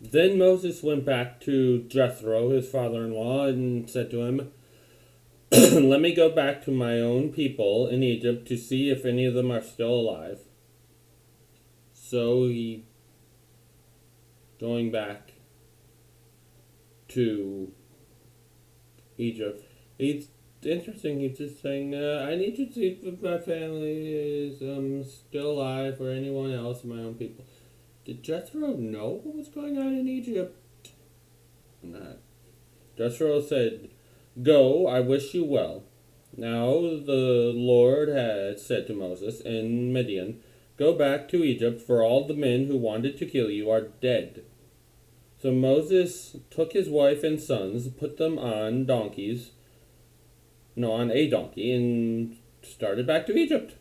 Then Moses went back to Jethro, his father-in-law, and said to him, "Let me go back to my own people in Egypt to see if any of them are still alive." So he going back to Egypt. He's interesting. He's just saying, "I need to see if my family is still alive or anyone else in my own people." Did Jethro know what was going on in Egypt? Not. Jethro said, "Go, I wish you well." Now the Lord had said to Moses in Midian, "Go back to Egypt, for all the men who wanted to kill you are dead." So Moses took his wife and sons, put them on donkeys, no, on a donkey, and started back to Egypt.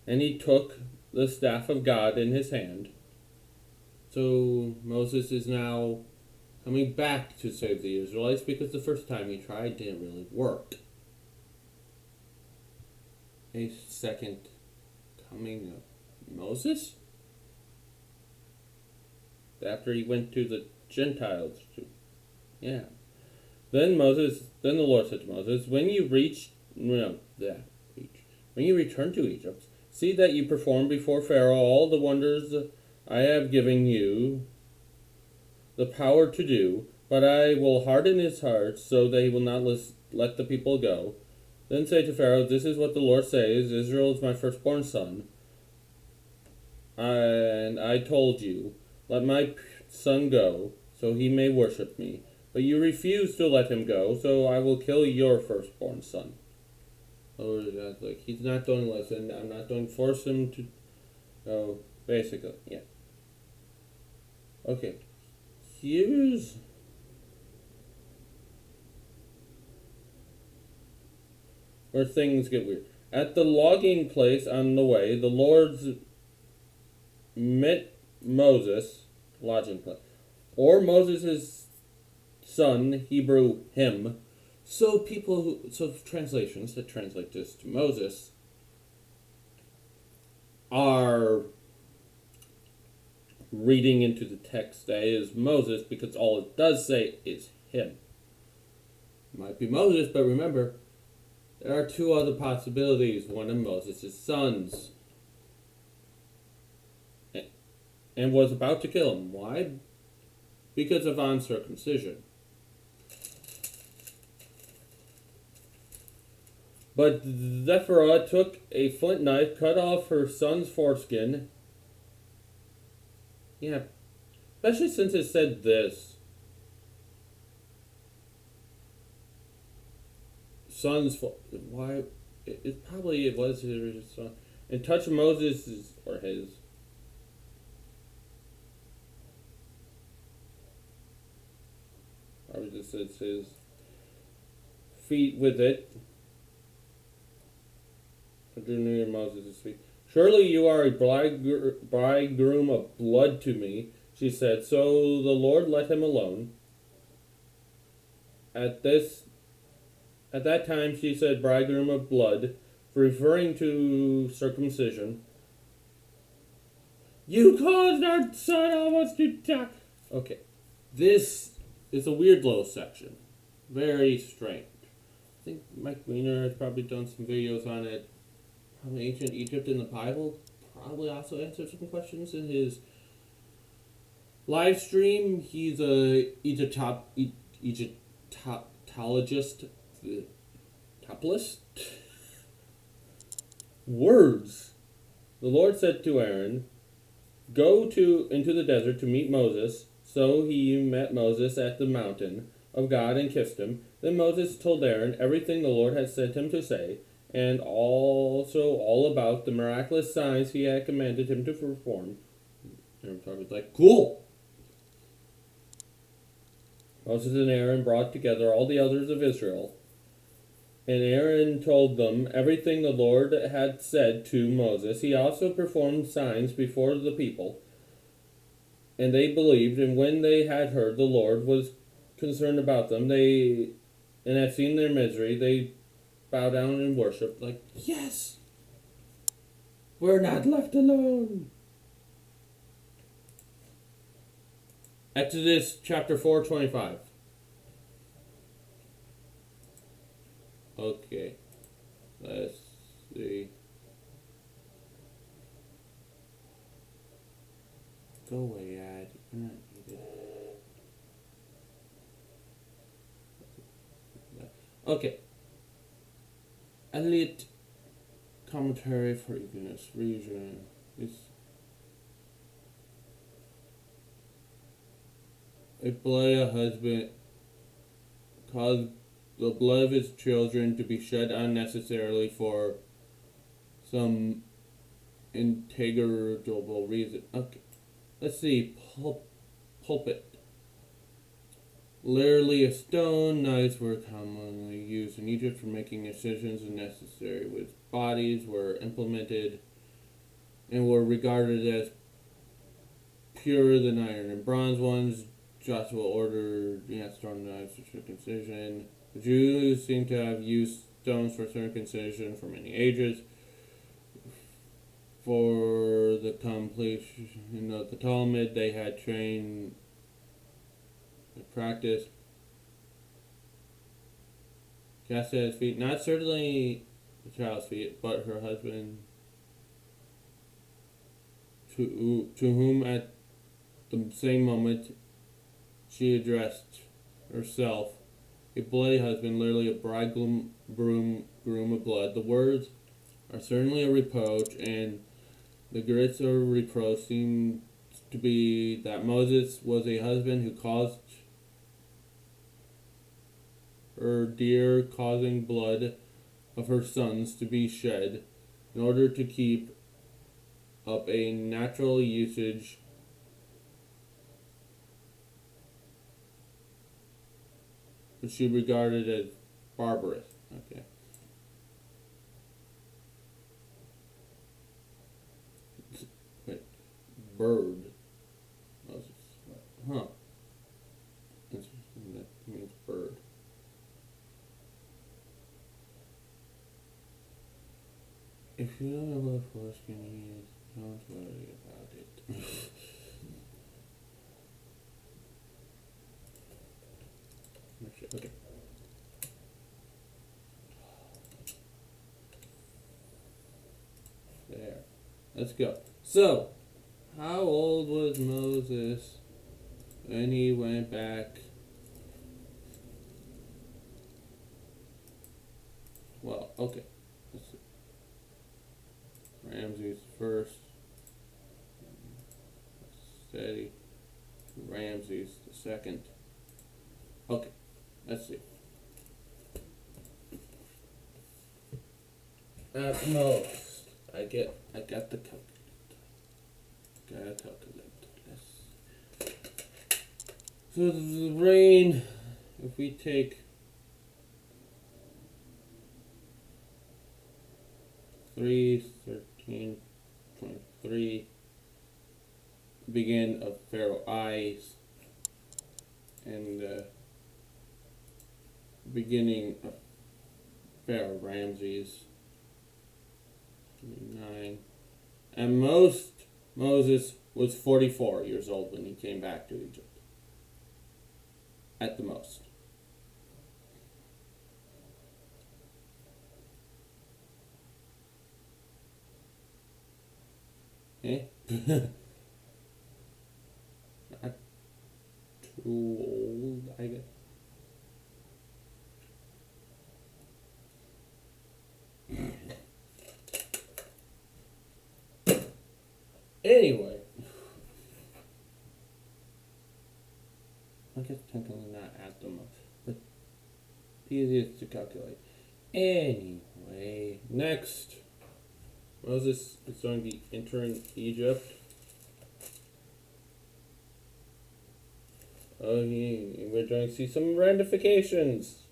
And he took the staff of God in his hand. So Moses is now coming back to save the Israelites because the first time he tried didn't really work. A second coming of Moses? After he went to the Gentiles. Yeah. Then the Lord said to Moses, when you return to Egypt, see that you perform before Pharaoh all the wonders I have given you the power to do, but I will harden his heart so that he will not let the people go. Then say to Pharaoh, this is what the Lord says, Israel is my firstborn son, and I told you, let my son go, so he may worship me. But you refuse to let him go, so I will kill your firstborn son. Oh, that's like, he's not going to listen. I'm not going to force him to go. Basically, yeah. Okay. Here's where things get weird. At the logging place on the way, the Lord met Moses, lodging place, or Moses' son, Hebrew him. So translations that translate this to Moses are reading into the text that is Moses because all it does say is him. It might be Moses, but remember, there are two other possibilities. One of Moses' sons. And was about to kill him. Why? Because of uncircumcision. But Zipporah took a flint knife, cut off her son's foreskin. Yeah, especially since it said this. Why? It was his son. And touched Moses' or his. Probably just says his feet with it. Drew near Moses' feet. Surely you are a bridegroom of blood to me, she said. So the Lord let him alone. At that time she said bridegroom of blood, referring to circumcision. You caused our son almost to die. Okay. This is a weird little section. Very strange. I think Mike Weiner has probably done some videos on it. Probably ancient Egypt in the Bible. Probably also answered some questions in his live stream. He's a Egyptologist. Topless? Words. The Lord said to Aaron, go into the desert to meet Moses. So he met Moses at the mountain of God and kissed him. Then Moses told Aaron everything the Lord had sent him to say, and also all about the miraculous signs he had commanded him to perform. Aaron was like, cool! Moses and Aaron brought together all the elders of Israel, and Aaron told them everything the Lord had said to Moses. He also performed signs before the people, and they believed, and when they had heard the Lord was concerned about them, and had seen their misery, they bow down and worship like, yes, we're not left alone. Exodus chapter 4:25. Okay. Let's see. Go away, ad. You're not needed. Okay. Elliot commentary for eagerness region. This a Belial husband caused the blood of his children to be shed unnecessarily for some integral reason. Okay. Let's see. Pulpit. Literally a stone, knives were commonly used in Egypt for making incisions necessary with bodies were implemented and were regarded as purer than iron and bronze ones. Joshua ordered stone knives for circumcision. The Jews seem to have used stones for circumcision for many ages. For the completion of the Talmud, they had trained the practice. Cast at his feet, not certainly the child's feet, but her husband, to whom at the same moment she addressed herself, a bloody husband, literally a bridegroom, groom of blood. The words are certainly a reproach, and the grits of reproach seem to be that Moses was a husband who caused her dear causing blood of her sons to be shed in order to keep up a natural usage which she regarded as barbarous. Okay. Wait. Bird. Huh. Interesting. That means bird. If you don't know what a foreskin is, don't worry about it. Okay. There. Let's go. So, how old was Moses when he went back? Well, okay. Let's see. Ramses first. Steady. Ramses the second. Okay. Let's see. At most, I got the calculator. Gotta calculate this. So the rain, if we take 3, 13, 23, begin of Pharaoh eyes, and beginning of Pharaoh Ramses, 29. At most, Moses was 44 years old when he came back to Egypt. At the most. Eh? Not too old, I guess. Anyway, I guess technically not at the most, but the easiest to calculate. Anyway, next, Moses is going to be entering Egypt. Oh, we're going to see some randifications.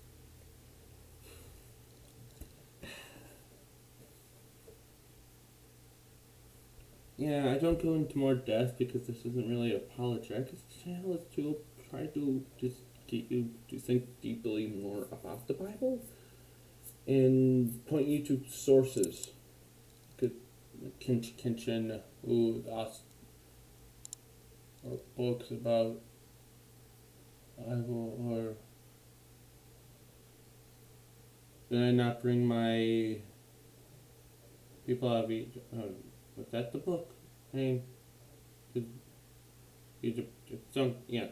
Yeah, I don't go into more depth because this isn't really apologetic. This channel is to try to just get you to think deeply more about the Bible and point you to sources. Good Kenshin, or books about I will, or did I not bring my people out of Egypt? Oh, was that the book? I mean, Egypt, yeah.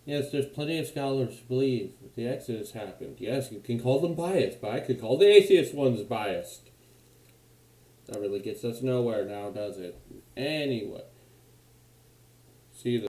Yes, there's plenty of scholars who believe that the Exodus happened. Yes, you can call them biased, but I could call the atheist ones biased. That really gets us nowhere now, does it? Anyway, see you.